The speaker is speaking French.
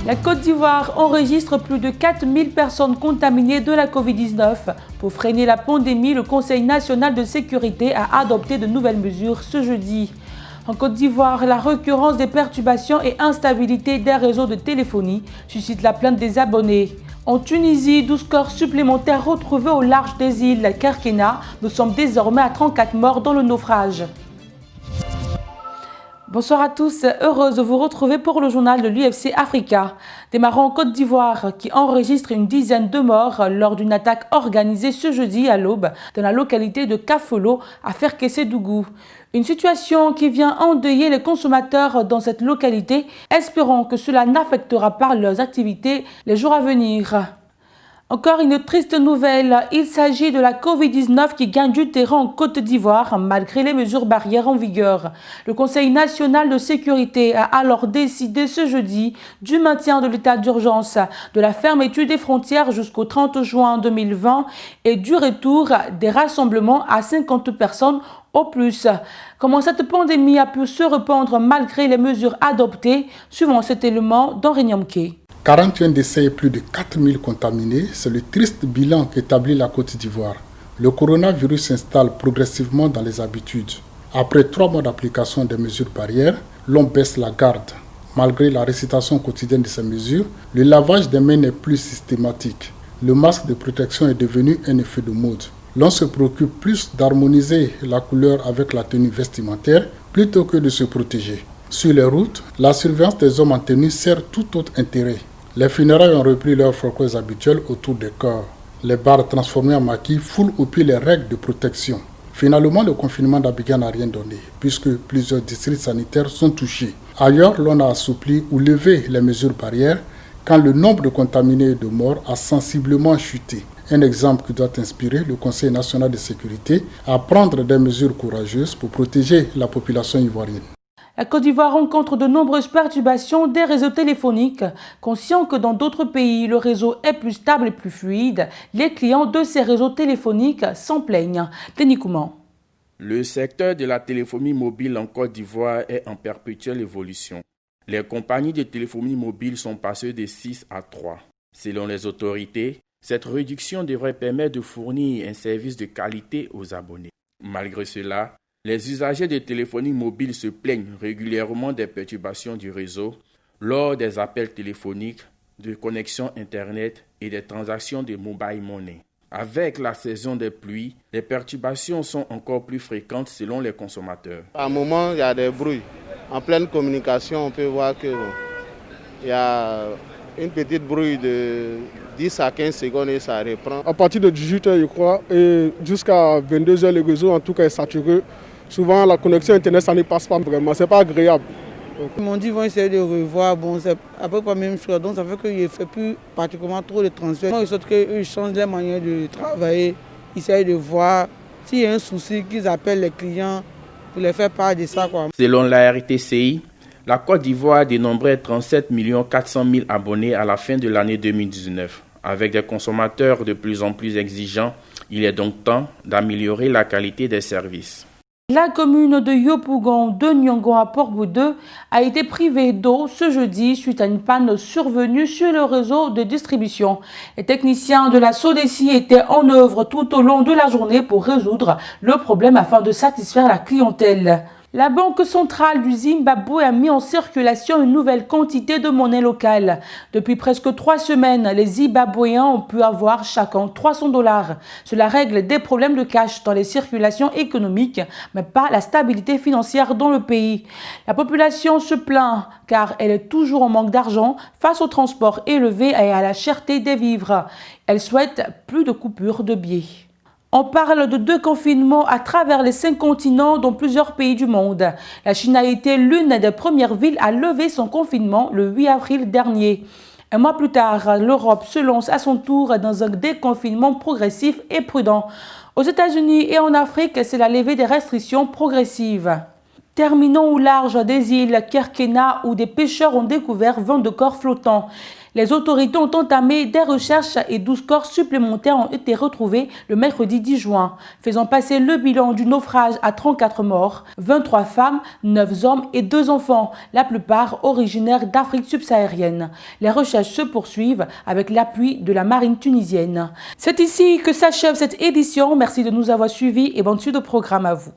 La Côte d'Ivoire enregistre plus de 4000 personnes contaminées de la Covid-19. Pour freiner la pandémie, le Conseil national de sécurité a adopté de nouvelles mesures ce jeudi. En Côte d'Ivoire, la récurrence des perturbations et instabilité des réseaux de téléphonie suscite la plainte des abonnés. En Tunisie, 12 corps supplémentaires retrouvés au large des îles Kerkena. Nous sommes désormais à 34 morts dans le naufrage. Bonsoir à tous, heureuse de vous retrouver pour le journal de l'UFC Africa. Démarrons en Côte d'Ivoire qui enregistre une dizaine de morts lors d'une attaque organisée ce jeudi à l'aube dans la localité de Kafolo à Ferkessé-Dougou. Une situation qui vient endeuiller les consommateurs dans cette localité, espérons que cela n'affectera pas leurs activités les jours à venir. Encore une triste nouvelle, il s'agit de la Covid-19 qui gagne du terrain en Côte d'Ivoire malgré les mesures barrières en vigueur. Le Conseil national de sécurité a alors décidé ce jeudi du maintien de l'état d'urgence, de la fermeture des frontières jusqu'au 30 juin 2020 et du retour des rassemblements à 50 personnes au plus. Comment cette pandémie a pu se répandre malgré les mesures adoptées? Suivant cet élément d'Henri Nyamke. 41 décès et plus de 4000 contaminés, c'est le triste bilan qu'établit la Côte d'Ivoire. Le coronavirus s'installe progressivement dans les habitudes. Après 3 mois d'application des mesures barrières, l'on baisse la garde. Malgré la récitation quotidienne de ces mesures, le lavage des mains n'est plus systématique. Le masque de protection est devenu un effet de mode. L'on se préoccupe plus d'harmoniser la couleur avec la tenue vestimentaire plutôt que de se protéger. Sur les routes, la surveillance des hommes en tenue sert tout autre intérêt. Les funérailles ont repris leur fréquence habituelle autour des corps. Les bars transformés en maquis foulent au pied les règles de protection. Finalement, le confinement d'Abidjan n'a rien donné, puisque plusieurs districts sanitaires sont touchés. Ailleurs, l'on a assoupli ou levé les mesures barrières quand le nombre de contaminés et de morts a sensiblement chuté. Un exemple qui doit inspirer le Conseil national de sécurité à prendre des mesures courageuses pour protéger la population ivoirienne. La Côte d'Ivoire rencontre de nombreuses perturbations des réseaux téléphoniques. Conscient que dans d'autres pays, le réseau est plus stable et plus fluide, les clients de ces réseaux téléphoniques s'en plaignent. Denis Kouman. Le secteur de la téléphonie mobile en Côte d'Ivoire est en perpétuelle évolution. Les compagnies de téléphonie mobile sont passées de 6 à 3. Selon les autorités, cette réduction devrait permettre de fournir un service de qualité aux abonnés. Malgré cela, les usagers de téléphonie mobile se plaignent régulièrement des perturbations du réseau lors des appels téléphoniques, de connexions Internet et des transactions de mobile money. Avec la saison des pluies, les perturbations sont encore plus fréquentes selon les consommateurs. À un moment, il y a des bruits. En pleine communication, on peut voir qu'il y a une petite bruit de 10 à 15 secondes et ça reprend. À partir de 18h, je crois, et jusqu'à 22h, le réseau en tout cas est saturé. Souvent, la connexion Internet, ça ne passe pas vraiment, c'est pas agréable. Ils m'ont dit qu'ils vont essayer de revoir, bon, c'est à peu près la même chose, donc ça fait qu'ils ne font plus particulièrement trop de transferts. Ils sortent qu'ils changent leur manière de travailler, ils essayent de voir s'il y a un souci, qu'ils appellent les clients pour les faire part de ça. Selon la RTCI, la Côte d'Ivoire dénombrait 37 400 000 abonnés à la fin de l'année 2019. Avec des consommateurs de plus en plus exigeants, il est donc temps d'améliorer la qualité des services. La commune de Yopougon de Nyongon à Port-Bouddeux a été privée d'eau ce jeudi suite à une panne survenue sur le réseau de distribution. Les techniciens de la SODECI étaient en œuvre tout au long de la journée pour résoudre le problème afin de satisfaire la clientèle. La Banque centrale du Zimbabwe a mis en circulation une nouvelle quantité de monnaie locale. Depuis presque 3 semaines, les Zimbabwéens ont pu avoir chacun $300. Cela règle des problèmes de cash dans les circulations économiques, mais pas la stabilité financière dans le pays. La population se plaint car elle est toujours en manque d'argent face au transport élevé et à la cherté des vivres. Elle souhaite plus de coupures de billets. On parle de 2 confinements à travers les 5 continents dans plusieurs pays du monde. La Chine a été l'une des premières villes à lever son confinement le 8 avril dernier. Un mois plus tard, l'Europe se lance à son tour dans un déconfinement progressif et prudent. Aux États-Unis et en Afrique, c'est la levée des restrictions progressives. Terminons au large des îles Kerkena où des pêcheurs ont découvert 22 corps flottants. Les autorités ont entamé des recherches et 12 corps supplémentaires ont été retrouvés le mercredi 10 juin, faisant passer le bilan du naufrage à 34 morts, 23 femmes, 9 hommes et 2 enfants, la plupart originaires d'Afrique subsaharienne. Les recherches se poursuivent avec l'appui de la marine tunisienne. C'est ici que s'achève cette édition. Merci de nous avoir suivis et bonne suite au programme à vous.